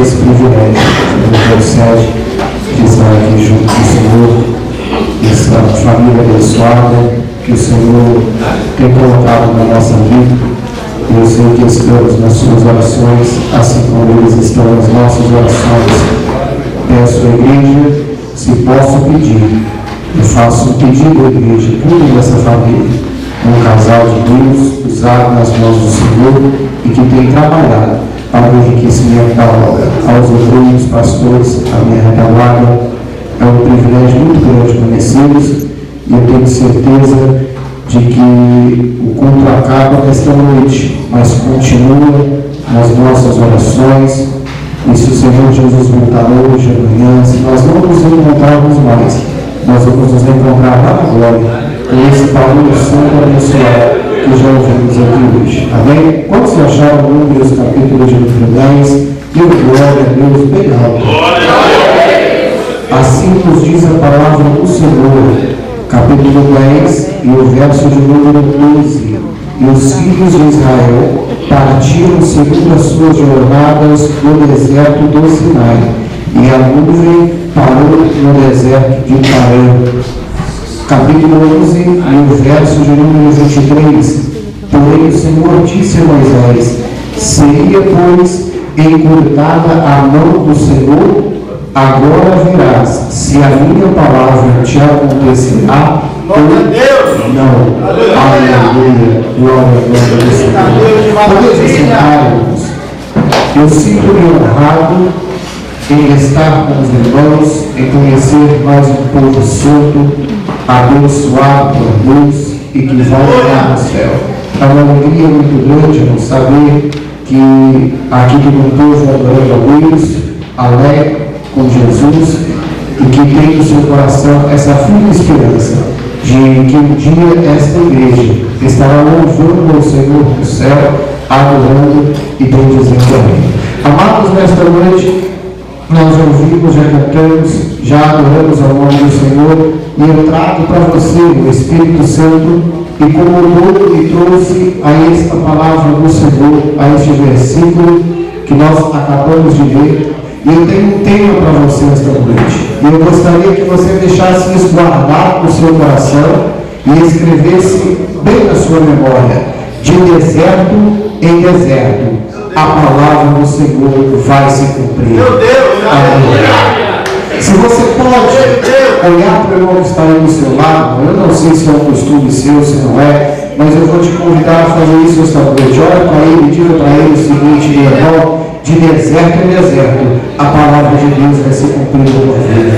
esse privilégio do Conselho de estar aqui junto com o Senhor, essa família abençoada que o Senhor tem colocado na nossa vida. Eu sei que estamos nas suas orações, assim como eles estão nas nossas orações. Peço à igreja, se posso pedir, eu faço um pedido à igreja, cuide dessa família, um casal de Deus, usado nas mãos do Senhor e que tem trabalhado para o enriquecimento da obra. Aos obreiros, pastores, a minha retaguarda, é um privilégio muito grande conhecê-los e eu tenho certeza de que o culto acaba nesta noite, mas continua nas nossas orações. E se o Senhor Jesus voltar hoje, amanhã, se nós não nos encontrarmos mais, nós vamos nos encontrar lá na glória, com esse barulho santo abençoado que já ouvimos aqui hoje. Amém? Quando se achar o Números, capítulo de número 10, deu glória a Deus bem alto. Assim nos diz a palavra do Senhor, capítulo 10 e o verso de número 12. E os filhos de Israel partiram segundo as suas jornadas no deserto do Sinai, e a nuvem parou no deserto de Parã. Capítulo 11 e o verso de número 23. Porém o Senhor disse a Moisés: seria, pois, encurtada a mão do Senhor? Agora verás se a minha palavra te acontecerá ou não. Aleluia. Glória ao Senhor. Podemos sentar-nos. Eu sinto-me honrado em estar com os irmãos, em conhecer mais um povo santo, abençoado por Deus e que vai morar no céu. É uma alegria muito grande não saber que aqui tem um povo adorando a Deus, alegre com Jesus, e que tem no seu coração essa firme esperança de que um dia esta igreja estará louvando ao Senhor no céu, adorando e bendizendo amém. Amados, nesta noite nós ouvimos, já cantamos, já adoramos ao nome do Senhor, e eu trago para você o Espírito Santo, e como o me trouxe a esta palavra do Senhor, a este versículo que nós acabamos de ver. E eu tenho um tema para você esta noite. E eu gostaria que você deixasse isso guardado no seu coração e escrevesse bem na sua memória: de deserto em deserto, a palavra do Senhor vai se cumprir. Meu Deus! Aleluia! Se você pode olhar para o irmão que está aí do seu lado, eu não sei se é um costume seu, se não é, mas eu vou te convidar a fazer isso esta noite. Olha para ele e diga para ele o seguinte: meu irmão, de deserto em deserto, a palavra de Deus vai ser cumprida na tua vida.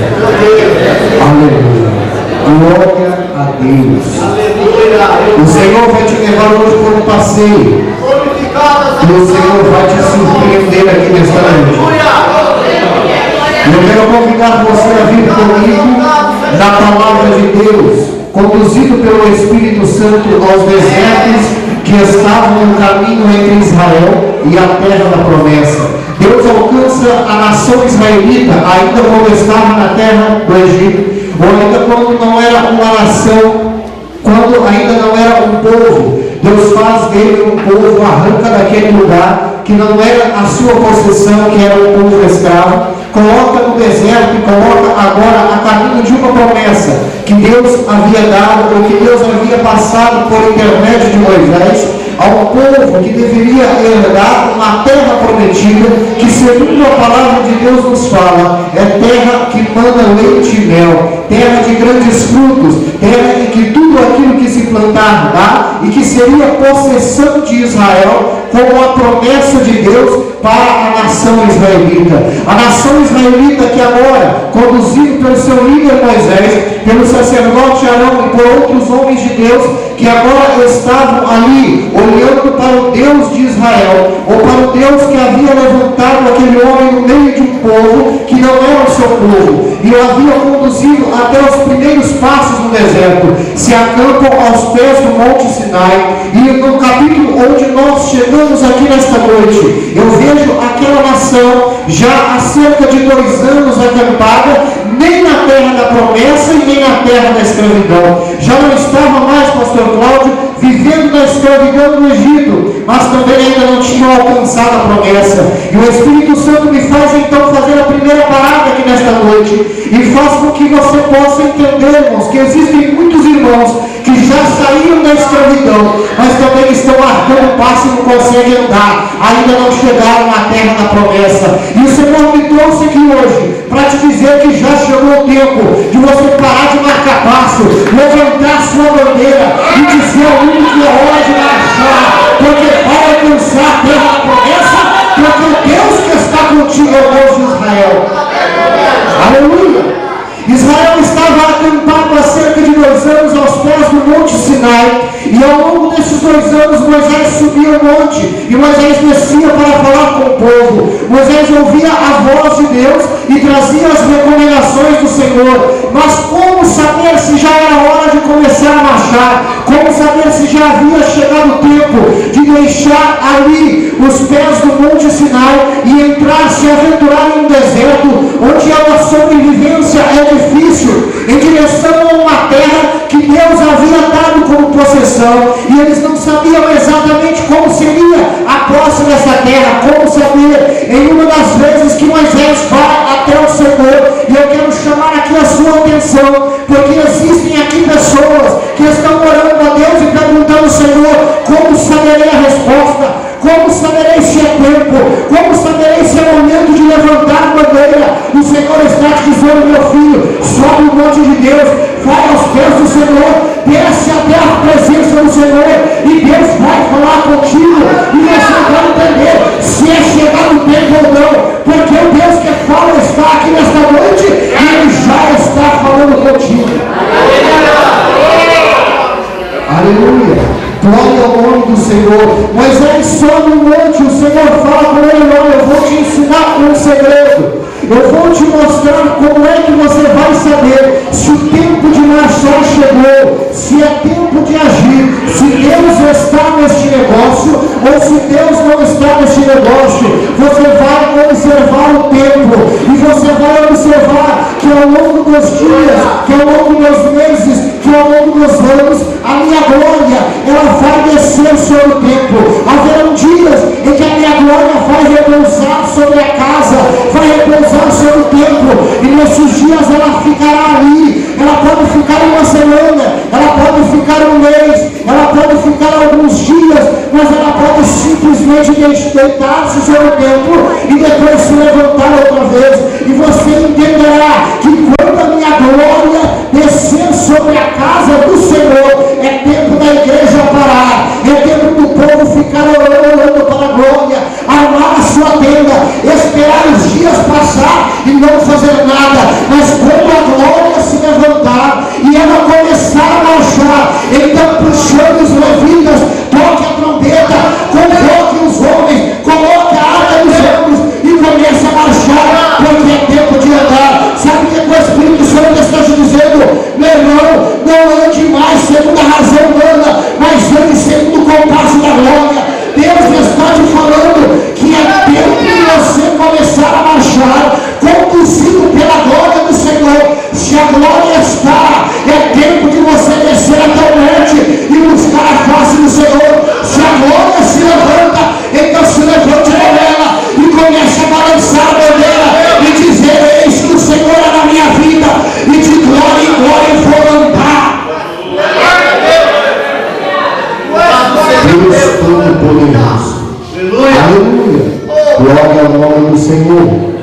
Aleluia. Glória a Deus. O Senhor vai te levar hoje por um passeio. E o Senhor vai te surpreender aqui nesta noite. Eu quero convidar você a vir comigo na palavra de Deus, conduzido pelo Espírito Santo aos desertos que estavam no caminho entre Israel e a terra da promessa. Deus alcança a nação israelita ainda quando estava na terra do Egito, ou ainda quando não era uma nação, quando ainda não era um povo. Deus faz dele um povo, arranca daquele lugar que não era a sua possessão, que era um povo escravo, coloca no deserto e coloca agora a caminho de uma promessa que Deus havia dado, ou que Deus havia passado por intermédio de Moisés, ao povo que deveria herdar uma terra prometida, que segundo a palavra de Deus nos fala, é terra que manda leite e mel, terra de grandes frutos, terra em que tudo aquilo que se plantar dá, e que seria possessão de Israel, como a promessa de Deus para a nação israelita. A nação israelita que agora, conduzido pelo seu líder Moisés, pelo sacerdote Arão e por outros homens de Deus, que agora estavam ali, olhando para o Deus de Israel, ou para o Deus que havia levantado aquele homem no meio de um povo que não era o seu povo, e o havia conduzido até os primeiros passos no deserto, se acampam aos pés do Monte Sinai. E no capítulo onde nós chegamos aqui nesta noite, eu vejo aquela nação já há cerca de 2 anos acampada, nem na terra da promessa e nem na terra da escravidão. Já não estava mais, pastor Cláudio, vivendo na escravidão no Egito, mas também ainda não tinham alcançado a promessa. E o Espírito Santo me faz então fazer a primeira parada aqui nesta noite, e faz com que você possa entender, irmãos, que existem muitos irmãos que já saíram da escravidão, mas também estão marcando o passo e não conseguem andar, ainda não chegaram à terra da promessa. E o Senhor me trouxe aqui hoje para te dizer que já chegou o tempo de você parar de marcar passo, levantar sua bandeira e dizer ao mundo que é hora de marchar, porque vai alcançar a terra da promessa, porque o Deus que está contigo é o Deus de Israel. Aleluia! Israel estava acampado há cerca de 2 anos aos pés do Monte Sinai, e ao longo desses 2 anos Moisés subia o monte, e Moisés descia para falar com o povo. Moisés ouvia a voz de Deus e trazia as recomendações do Senhor, mas como saber se já era hora de começar a marchar? Como saber se já havia chegado o tempo de deixar ali os pés do Monte Sinai e entrar, se aventurar em um deserto, onde a sobrevivência é difícil, em direção a uma terra que Deus havia dado como possessão, e eles não sabiam exatamente como seria a posse dessa terra, como saber. Em uma das vezes que Moisés vai até o Senhor, e eu quero chamar aqui a sua atenção, porque existem aqui pessoas que estão orando a Deus e perguntando: Senhor, como saberei a resposta? Como saberei se é tempo? Como saberei se é momento de levantar a bandeira? O Senhor está te dizendo: meu filho, sobe o monte de Deus, vai aos pés do Senhor, desce até a presença do Senhor, e Deus vai falar contigo, e você vai entender se é chegado o tempo ou não, porque o Deus que fala está aqui nesta noite, e Ele já está falando contigo. Aleluia! Glória ao nome do Senhor. Moisés sobe no monte, o Senhor fala com ele: olha, eu vou te ensinar um segredo, eu vou te mostrar como é que você vai saber se o tempo de marchar chegou, se é tempo de agir, se Deus está neste negócio ou se Deus não está neste negócio. Você vai observar o tempo, e você vai observar que ao longo dos dias, que ao longo dos meses, que ao longo dos anos, a minha glória, ela vai descer sobre o tempo. Haverão dias em que a minha glória vai repousar sobre a casa, vai repousar sobre o tempo, e nesses dias ela ficará ali. Ela pode ficar uma semana, ela pode ficar um mês, ela pode ficar alguns dias, mas ela pode simplesmente deitar-se sobre o tempo e depois se levantar outra vez, e você entenderá que quando a minha glória descer sobre a casa do Senhor, é tempo da igreja parar, é tempo do povo ficar orando para a glória, armar a sua tenda, esperar os dias passar e não fazer nada. Mas quando a glória se levantar e ela começar a marchar, então puxando os levitas, toque a trombeta, convoque os homens, coloque a arca nos ombros e comece a marchar, porque é tempo de andar. Sabe o que o Espírito Santo está te dizendo? Meu irmão, não ande mais segundo a razão humana, mas ande segundo o compasso da glória. Deus está te falando que é tempo de você começar a marchar, conduzido pela glória do Senhor. Se a glória está, é tempo de você descer até o monte e buscar a face do Senhor. Se a glória se levanta, então se levante com ela e comece a balançar a bandeira e dizer: eis que o Senhor é na minha vida, e de glória em glória eu vou andar. Deus Todo-Poderoso. Aleluia. Glória ao nome do Senhor.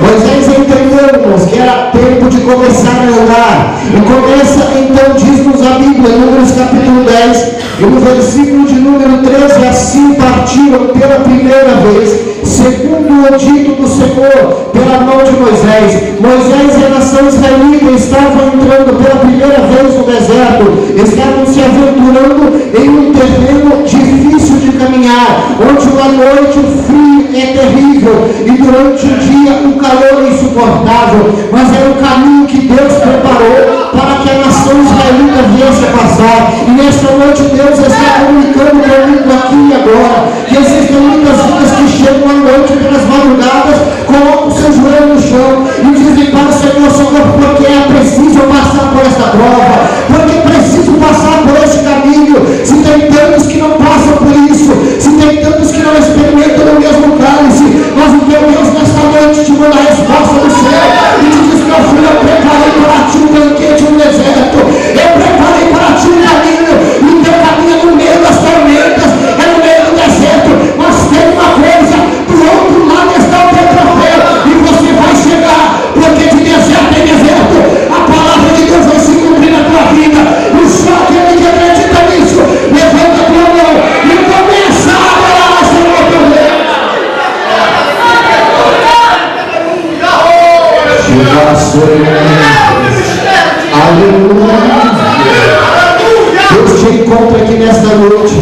Moisés entendeu, irmãos, que era tempo de começar a andar. E começa, então, diz-nos a Bíblia, em Números capítulo 10, e no versículo de número 13: assim partiram pela primeira vez, segundo o dito do Senhor, pela mão de Moisés. Moisés e a nação israelita estavam entrando pela primeira vez no deserto, estavam se aventurando em um terreno difícil de caminhar, onde à noite o frio é terrível e durante o dia o calor é insuportável, mas era o caminho que Deus preparou para que a nação israelita viesse a passar. E nesta noite Deus está comunicando comigo aqui e agora que existem muitas vidas que chegam à noite pelas madrugadas, colocam o seu joelho no chão e dizem para o Senhor: Senhor, porque é preciso passar por esta prova, porque é preciso passar por este caminho. Se tem tantos que não passam por isso, se tem tantos que não experimentam o mesmo cálice, mas o teu Deus nesta noite te manda a resposta do céu e te diz: meu filho, eu preparei para ti um banquete no deserto, eu preparei para ti um caminho, e o teu caminho é no meio das tormentas, é no meio do deserto, mas tem uma coisa: do outro lado está o teu troféu, e você vai chegar, porque de deserto em deserto a palavra de Deus vai se cumprir na tua vida. E só aquele que acredita nisso, levanta a tua mão e começa a adorar o Senhor teu Deus. Aleluia. Deus te encontra aqui nesta noite.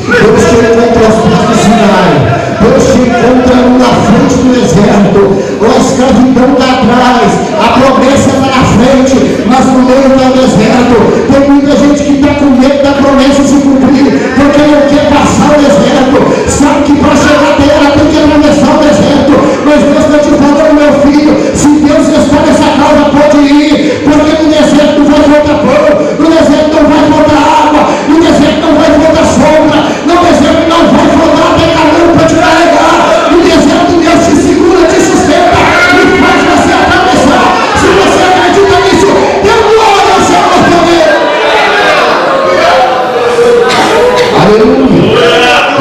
Deus te encontra aos pés do Sinai. Deus te encontra na frente do deserto. A escravidão está atrás, a promessa está na frente, mas no meio do deserto tem muita gente que está com medo da promessa se cumprir, porque não quer passar o deserto. Sabe que para chegar até ela tem que atravessar o deserto, mas Deus está te falando: meu filho, se Deus está nessa causa, pode ir, porque no deserto não vai faltar pão, no deserto não vai faltar água, no deserto não vai faltar sombra, no deserto não vai faltar até calor para te carregar. No deserto Deus te segura, te sustenta e faz você atravessar. Se você acredita nisso, dê glória ao Senhor teu Deus. Aleluia.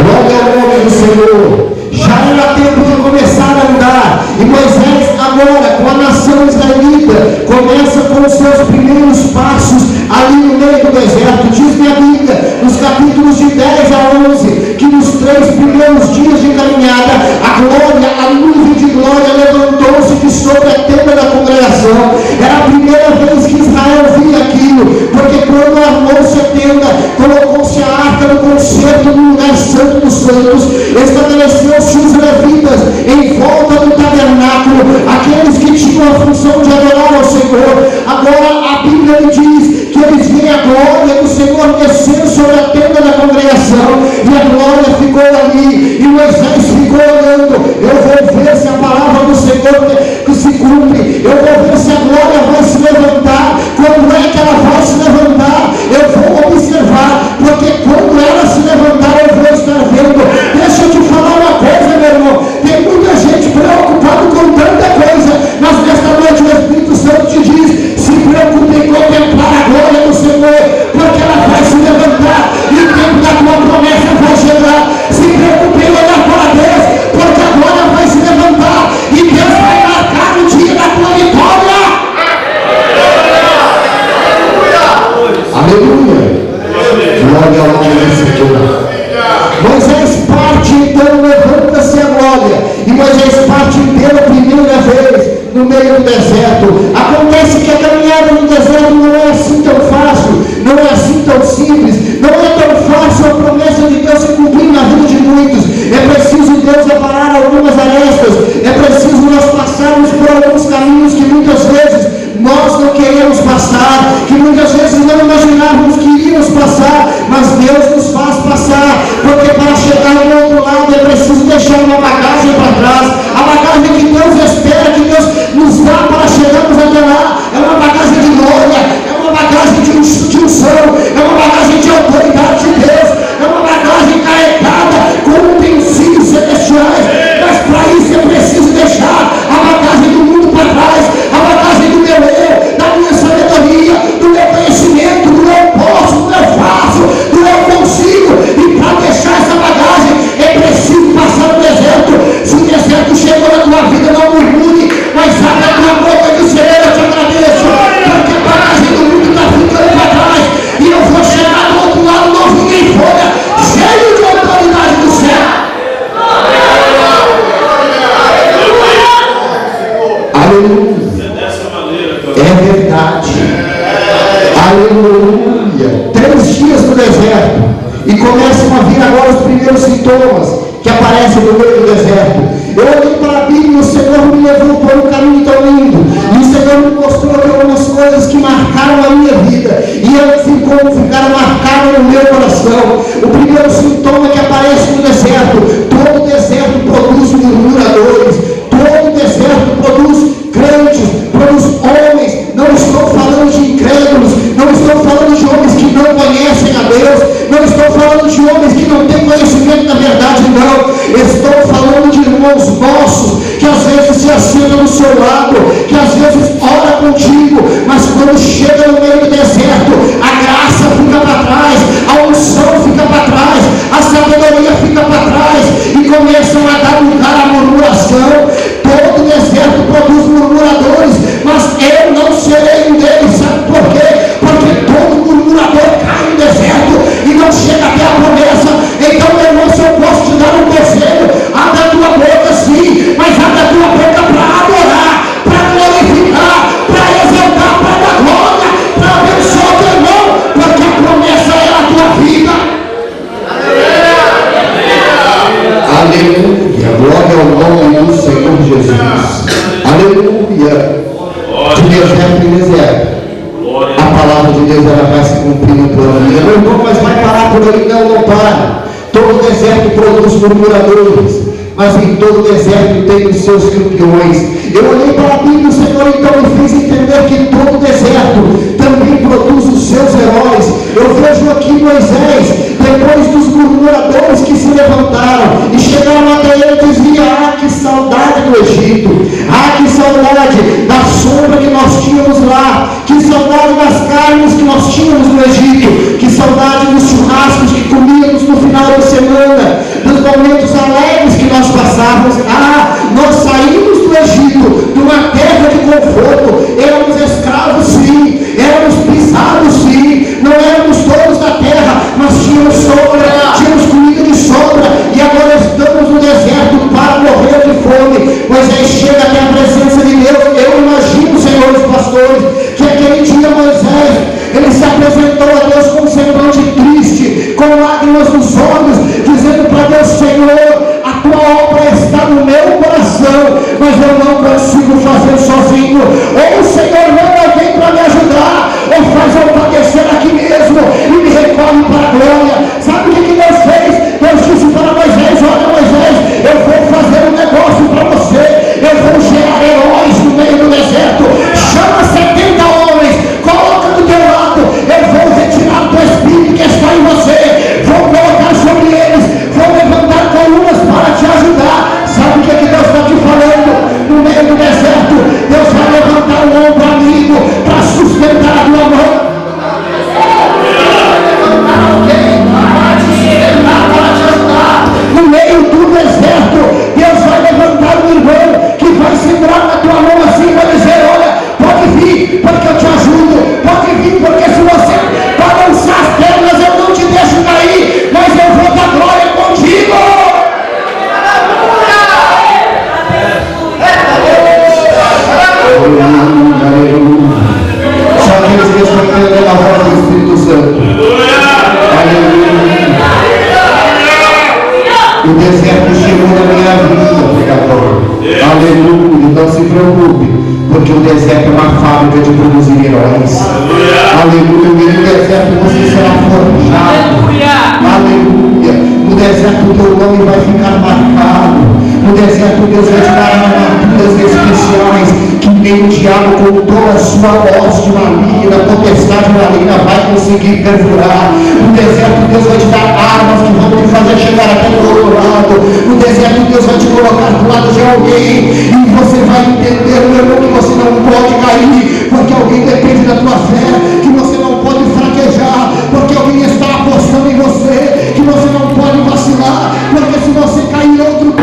Glória ao nome do Senhor. Já era tempo de começar a andar, e Moisés agora, com a nação israelita, começa com os seus primeiros passos ali no meio do deserto. Diz-me a Bíblia, nos capítulos de 10 a 11, que nos 3 primeiros dias de caminhada, a glória, a nuvem de glória levantou-se de sobre a tenda da congregação. Era a primeira vez que Israel via aquilo, porque quando armou-se a tenda, colocou-se a arca do concerto no lugar santo dos santos, estabeleceu-se os levitas em volta do tabernáculo, aqueles que tinham a função de adorar ao Senhor. Agora a Bíblia me diz que eles veem a glória do Senhor descer sobre a tenda da congregação, e a glória ficou ali, e Moisés ficou olhando. Eu vou ver se a palavra do Senhor se cumpre, eu vou ver se a glória vai se levantar. Quando é que ela vai se levantar? Eu vou observar, porque quando ela se levantar eu vou estar vendo. Deixa eu te falar uma coisa, meu irmão, tem muita gente preocupada com tanta coisa, mas nesta noite o Espírito Santo te diz: se preocupe em contemplar a glória do Senhor, porque ela vai se levantar e o tempo da tua promessa vai chegar. Se preocupe em olhar para Deus, porque a glória vai se levantar e Deus vai marcar o dia da tua vitória. Aleluia. Glória ao nome do Senhor. Moisés parte, então levanta-se a glória, e Moisés parte pela primeira vez no meio do deserto. Acontece que a caminhada no deserto não é assim tão fácil, não é assim tão simples, não é tão fácil a promessa de Deus se cumprir na vida de muitos. É preciso Deus aparar algumas arestas, é preciso nós passarmos por alguns caminhos que muitas vezes nós não queremos passar, que muitas vezes não imaginávamos que iríamos passar, mas Deus nos faz passar, porque para chegar ao outro lado é preciso deixar uma bagagem para trás. A bagagem que Deus espera, que Deus nos dá para chegarmos até lá, é uma bagagem de glória, é uma bagagem de unção, é uma bagagem de autoridade de Deus, é uma bagagem carregada com utensílios celestiais. Mas para isso é preciso deixar a bagagem do mundo para trás, a bagagem do meu eu, da minha sabedoria, do meu conhecimento, do eu posso, do eu faço, do eu consigo. E para deixar essa bagagem é preciso passar no deserto. Se o deserto chegou na tua vida, não murmure, mas abre a tua boca e diz: Senhor, eu te agradeço, porque a bagagem do mundo está ficando para trás, e eu vou chegar do outro lado novinho em folha, cheio de autoridade do céu. Aleluia. É verdade. Aleluia. 3 dias no deserto, e começam a vir agora os primeiros sintomas que aparecem no meio do deserto. Eu olhei para a Bíblia e o Senhor me levou por um caminho tão lindo, e o Senhor me mostrou algumas coisas que marcaram a minha vida, e elas ficaram marcadas no meu coração. O primeiro sintoma que aparece no deserto: todo deserto produz murmuradores, todo deserto produz crentes, produz homens. Não estou falando de incrédulos, não estou falando de homens que não conhecem a Deus, não estou falando solidão não para. Todo deserto produz murmuradores, mas em todo deserto tem os seus campeões. Eu olhei para a Bíblia, o Senhor então me fez entender que todo deserto também produz os seus heróis. Eu vejo aqui Moisés, depois dos murmuradores que se levantaram e chegaram até ele e diziam: ah, que saudade do Egito, ah, que saudade da sombra que nós tínhamos lá, que saudade das carnes que nós tínhamos no Egito, que saudade dos churrascos que comíamos no final da semana, dos momentos alegres que nós passávamos. Ah, nós saímos do Egito, de uma terra de conforto, éramos escravos sim, éramos pisados sim, não éramos todos da terra, mas tínhamos sombra, tínhamos comida de sombra, e agora estamos no deserto para morrer de fome. Moisés chega até a presença de Deus. Eu imagino, senhores pastores, que aquele dia Moisés, ele se apresentou a Deus com um semblante triste, com lágrimas nos olhos, dizendo para Deus: Senhor, a tua obra está no meu coração, mas eu não consigo fazer sozinho. Ou o Senhor manda alguém para me ajudar, ou faz eu padecer aqui mesmo e me recolhe para a glória. Sabe o que Deus fez? Deus disse para Moisés: olha, Moisés, eu vou fazer um negócio para você, eu vou gerar heróis no meio do deserto. Chama 70 homens, coloca do teu lado, eu vou retirar o teu espírito que está em você, vou colocar sobre eles, vou levantar colunas para te ajudar. Sabe o que Deus está te falando? No meio do deserto, Deus vai levantar um ombro amigo para sustentar a tua mão. No meio do deserto, Deus vai levantar um irmão que vai segurar na tua mão assim e vai dizer: olha, pode vir, porque eu te ajudo, pode vir, porque se você balançar as pernas eu não te deixo cair, mas eu vou dar glória contigo. Só aqueles que estão entendendo a voz do Espírito Santo. Aleluia. O deserto chegou na minha vida, pregador. Aleluia. Não se preocupe, porque o deserto é uma fábrica de produzir heróis. Aleluia. No deserto você será forjado. Aleluia. No deserto o teu nome vai ficar marcado. No deserto Deus vai te dar armaduras especiais que nem o diabo com toda a sua hoste maligna, potestade maligna vai conseguir perfurar. No deserto Deus vai te dar armas que vão te fazer chegar até do outro lado. No deserto Deus vai te colocar do lado de alguém e você vai entender, meu irmão, que você não pode cair, porque alguém depende da tua fé, que você não pode fraquejar, porque alguém está apostando em você, que você não pode vacilar, porque se você cair outro...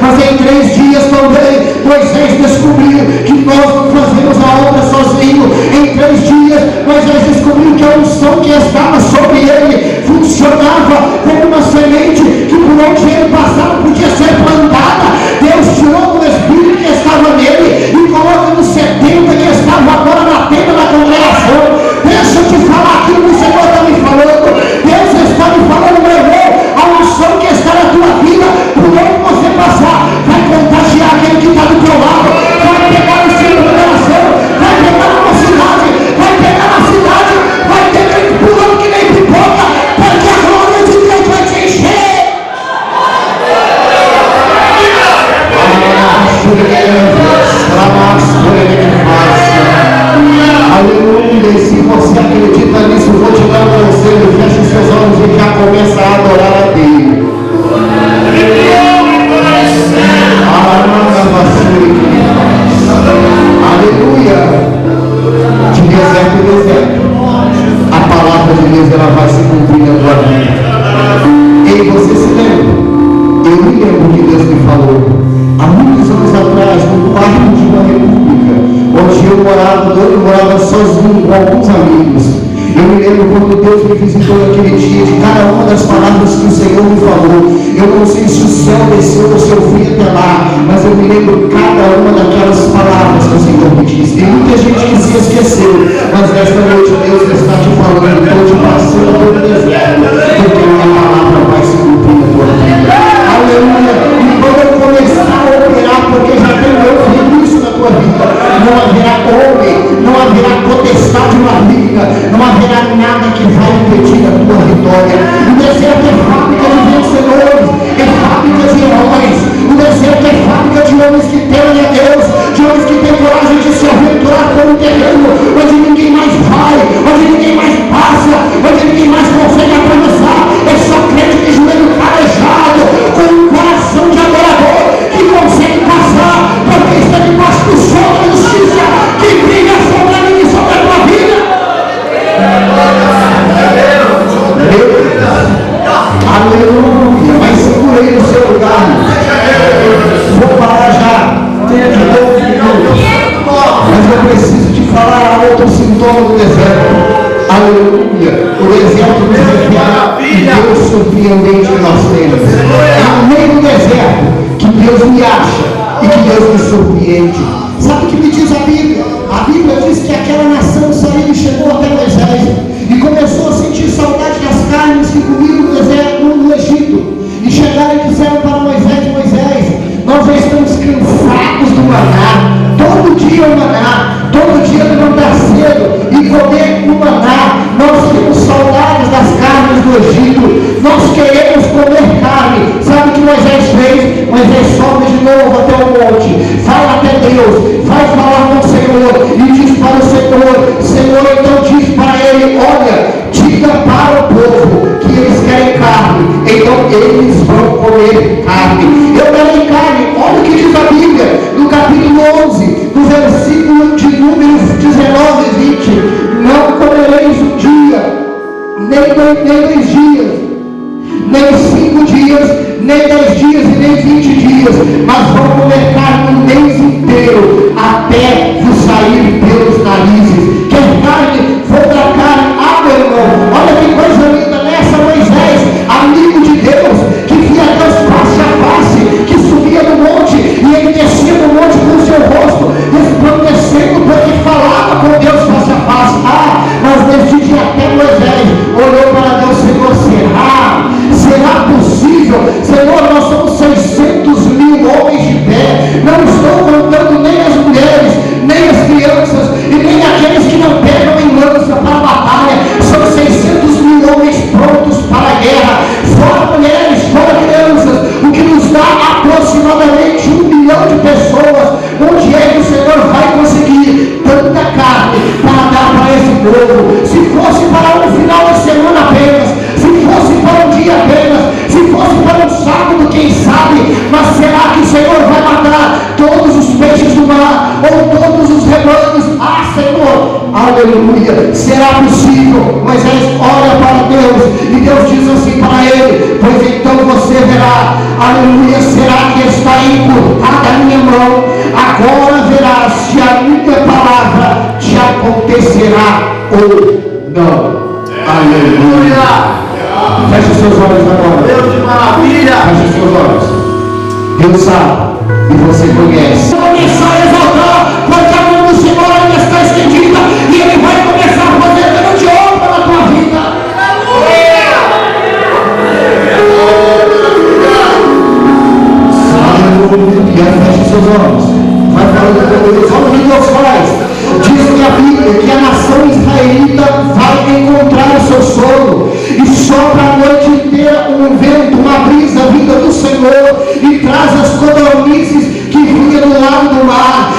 Mas em 3 dias também Moisés descobriu que nós não fazemos a obra sozinho. Em 3 dias Moisés descobriu que a unção que estava sobre ele funcionava como uma semente que por onde ele passava podia ser plantada. Deus tirou o espírito que estava nele e coloca nos 70 que estavam agora na tenda da congregação. Deixa eu te falar aquilo que o Senhor está me falando. Deus está me falando, meu irmão, a unção que está na tua vida, por onde você passar, vai contagiar aquele que está do teu lado, vai pegar o seu coração, vai pegar uma cidade, vai pegar a cidade, vai ter gente pulando que nem pipoca, porque a glória de Deus vai te encher. Aleluia. E se você acredita nisso, vou te dar um conselho: feche os seus olhos e já começa a adorar a Deus. Aleluia. De deserto em deserto, a palavra de Deus ela vai se cumprir na tua vida. E você se lembra? Eu me lembro que Deus me falou há muitos anos atrás, no quarto de uma república, onde eu eu morava sozinho com alguns amigos. Eu me lembro quando Deus me visitou naquele dia, de cada uma das palavras que o Senhor me falou. Eu não sei se o céu desceu ou se eu fui até lá, mas eu me lembro cada uma daquelas palavras que o Senhor me disse. Tem muita gente que se esqueceu, mas nesta noite Deus está te falando, estou te passando por um deserto, porque a minha palavra vai se cumprir na tua vida. Aleluia! E quando eu começar a operar, porque já tenho eu visto isso na tua vida, não haverá homem, não haverá potestade maligna, não haverá nada que vai impedir a tua vitória. O deserto é fábrica de vencedores, é fábrica de heróis. O deserto é fábrica de homens que temem a Deus, de homens que têm coragem de se aventurar por um terreno onde ninguém mais vai, onde ninguém mais passa, onde ninguém mais consegue atravessar. É só crente de joelho calejado, com um coração de adorador, que consegue passar, porque está debaixo do sol da justiça, que brilha sobre a mim e sobre a tua vida. Aleluia, mas segura aí no seu lugar. Vou parar já. Mas eu preciso te falar outro sintoma do deserto. Aleluia. O deserto nos revela que Deus surpreendente que nós temos. É no meio do deserto que Deus me acha e que Deus me surpreende. Sabe o que me diz a Bíblia? A Bíblia diz que aquela nação saiu e chegou até Moisés e começou a sentir saudade das carnes que comiam no deserto, no Egito. E chegaram e disseram para Moisés: Moisés, nós já estamos cansados do maná. Todo dia o maná, todo dia levantar cedo e comer o maná. Nós temos saudades das carnes do Egito. Nós queremos comer carne. Sabe o que Moisés fez? Moisés sobe de novo até o monte, fala até Deus, vai falar com o Senhor e diz para o Senhor: Senhor, então diz para ele: olha, diga para o povo que eles querem carne, então eles vão comer carne. Eu quero carne. Olha o que diz a Bíblia no capítulo 11, no versículo de número 19 e 20: não comereis um dia, nem 2 dias, nem 5 dias, nem 10 dias e nem 20 dias, mas vão comer carne o mês inteiro, até vos sair pelos narizes. Quer carne? Vou dar carne. Ah, meu irmão, olha que coisa linda nessa. Moisés, amigo de Deus, que via Deus face a face, que subia no monte e ele descia no monte com o seu rosto resplandecendo, porque falava com Deus face a face. Ah, mas neste dia até Moisés olhou para Deus: Senhor, será possível? Senhor, nós somos 600.000 homens de pé, não estou contando nem as mulheres, nem as crianças e nem aqueles que não pegam em lança para a batalha. São 600.000 homens prontos para a guerra, fora mulheres, fora crianças, o que nos dá aproximadamente 1 milhão de pessoas. Onde é que o Senhor vai conseguir tanta carne para dar para esse povo? Se fosse para um final de semana apenas, se fosse para um dia apenas, se fosse para um sábado, quem sabe? Mas será que o Senhor vai matar todos os peixes do mar, ou todos os rebanhos? Ah, Senhor, aleluia, será possível? Moisés olha para Deus e Deus diz assim para ele: pois então você verá, aleluia, será que está encurtada a minha mão? Agora verás se a minha palavra te acontecerá ou não. Aleluia. Feche seus olhos agora. Deus de maravilha. Feche seus olhos. Deus sabe e você conhece. Começar a exaltar, porque a mão do Senhor ainda está estendida e Ele vai começar a fazer grande obra na tua vida. Aleluia. Feche seus olhos. Vai falando com Deus. Olha o que Deus faz. Diz que a Bíblia que a nação israelita vai encontrar o seu sono e sopra a noite inteira um vento, uma brisa vinda do Senhor e traz as codornizes que vinha do lado do mar.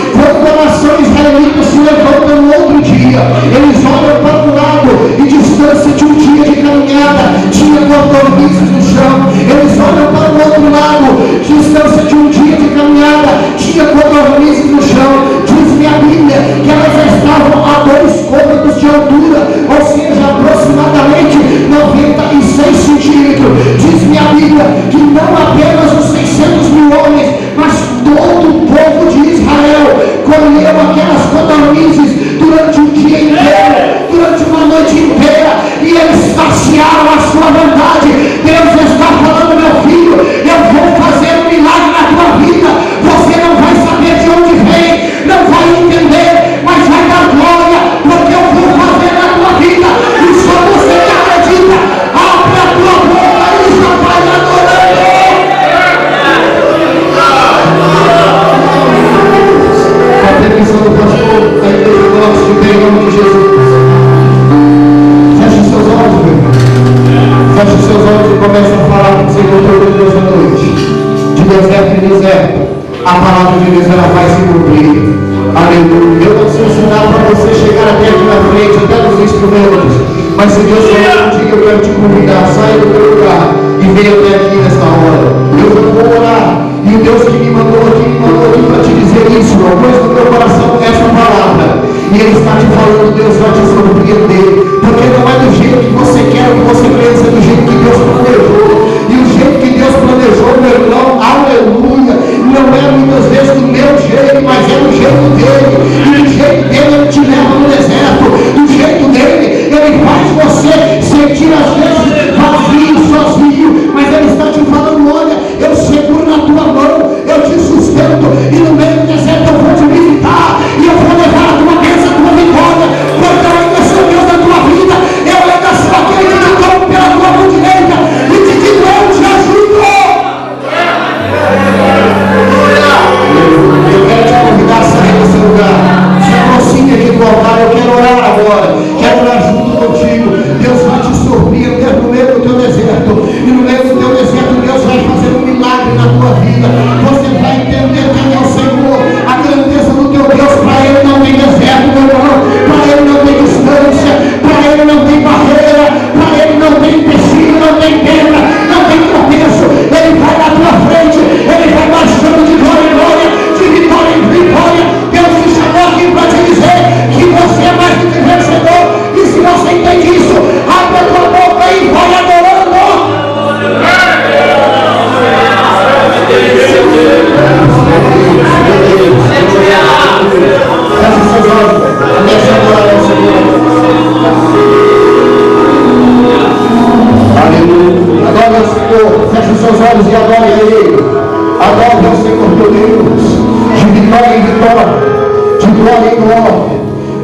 a palavra de Deus ela vai se cumprir. Aleluia. Eu não sei se dá para você chegar até aqui na frente, até nos instrumentos, mas se Deus falar contigo, eu quero te convidar, saia do teu lugar e venha até aqui nesta hora. Eu vou orar, e o Deus que me mandou aqui para te dizer isso, ó, pôs no teu coração essa palavra, e Ele está te falando, Deus vai te surpreender, porque não é do jeito que você quer, que você pensa, é do jeito que Deus planejou, e o jeito que Deus planejou, meu irmão, aleluia, não é muitas vezes do meu jeito, mas é do jeito dele, e do jeito dele Ele te leva no deserto, do jeito dele Ele faz você sentir às vezes vazio, sozinho, mas Ele está te falando, olha, eu seguro na tua mão, eu te sustento, e no meio do deserto eu vou te visitar, e eu vou levar a tua bênção, a tua vitória, porque eu ainda sou Deus da tua vida, eu ainda sou aquele que te tomo pela tua mão direita, e te digo, eu te ajudo. Eu quero te convidar a sair desse lugar, se aproxime aqui do altar, eu quero orar agora, quero orar junto contigo. Deus vai te surpreender no meio do teu deserto, e no meio do teu deserto Deus vai fazer um milagre na tua vida. Você vai entender quem é o Senhor, a grandeza do teu Deus. Para Ele não tem deserto, meu irmão, para Ele não tem distância, para Ele não tem barreira, para Ele não tem empecilho, não tem pedra, não tem tropeço. Ele vai na tua frente, Ele vai marchando de glória em glória, de vitória em vitória. Deus te chamou aqui para te dizer que você é mais do que vencedor, e se você entende isso, abre a tua boca e vai adorando. Feche seus olhos, comece a adorar ao Senhor. Aleluia. Adore ao Senhor, feche os seus olhos e adore a Ele. Adore ao Senhor teu Deus, de vitória em vitória, de glória em glória.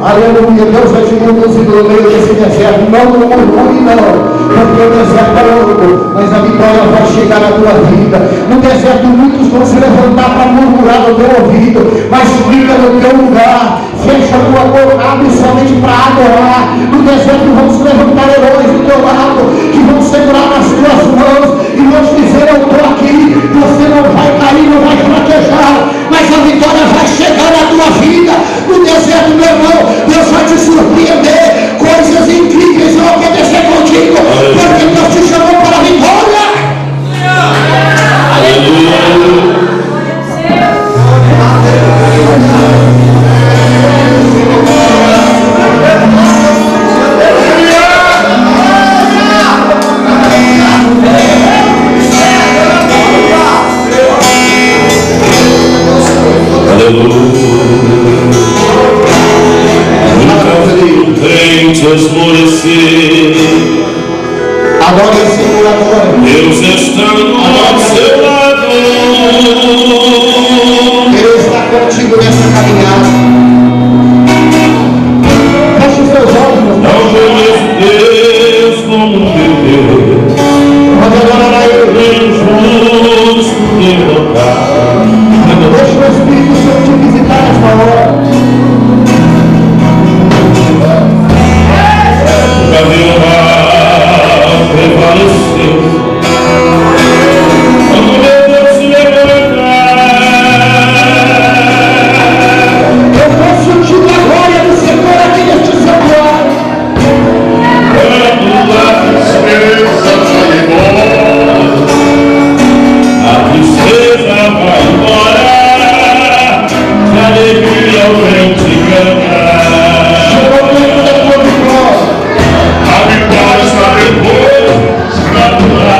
Aleluia. Deus vai te conduzir no meio desse deserto, não no murmure não, porque o deserto é longo, mas a vitória vai chegar na tua vida. No deserto muitos vão se levantar para murmurar no teu ouvido, mas fica no teu lugar, fecha a tua boca, abre somente para adorar. No deserto vão se levantar heróis do teu lado, que vão segurar nas tuas mãos e vão te dizer, eu estou aqui. Você não vai cair, não vai fraquejar, mas a vitória vai chegar na tua vida. No deserto, meu irmão, Deus vai te surpreender, coisas incríveis vão acontecer contigo, porque Deus te chamou para a vitória. Aleluia. Adore o Senhor agora. Deus está do seu lado. Ele está contigo nessa caminhada. Feche os seus olhos. Não vejo Deus como meu Deus. Pode adorar a Ele. Injusto derrotado. Deixa o Espírito Santo te visitar nesta hora. Prevaleceu. Quando meu Deus se levantar, eu vou sentir a glória do Senhor aqui neste santuário. quando a tristeza vai embora, a tristeza vai embora, que a alegria vem te cantar. Chegou o tempo da tua vitória. A vitória está depois da tua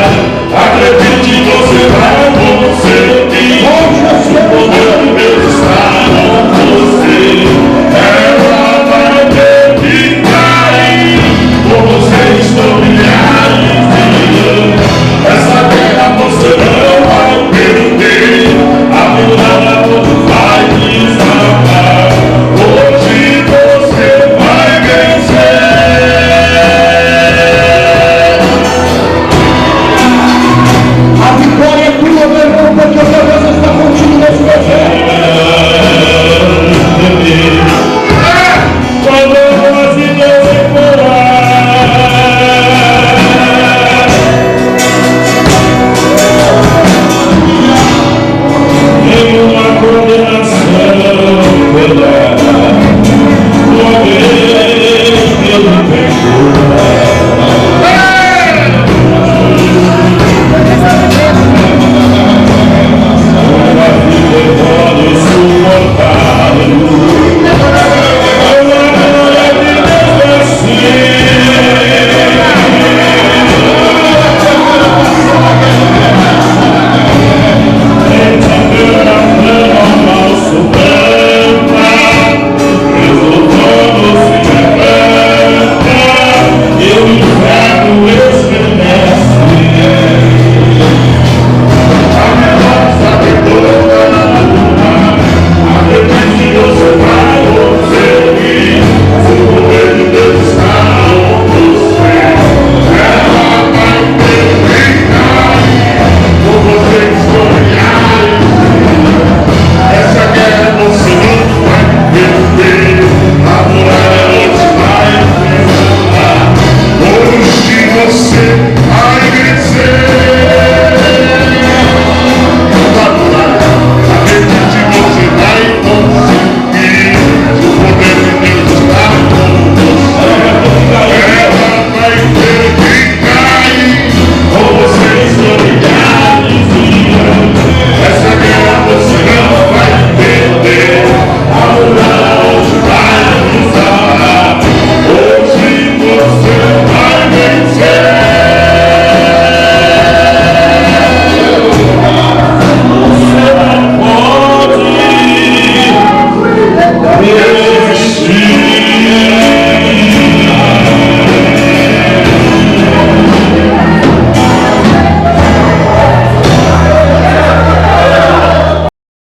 eu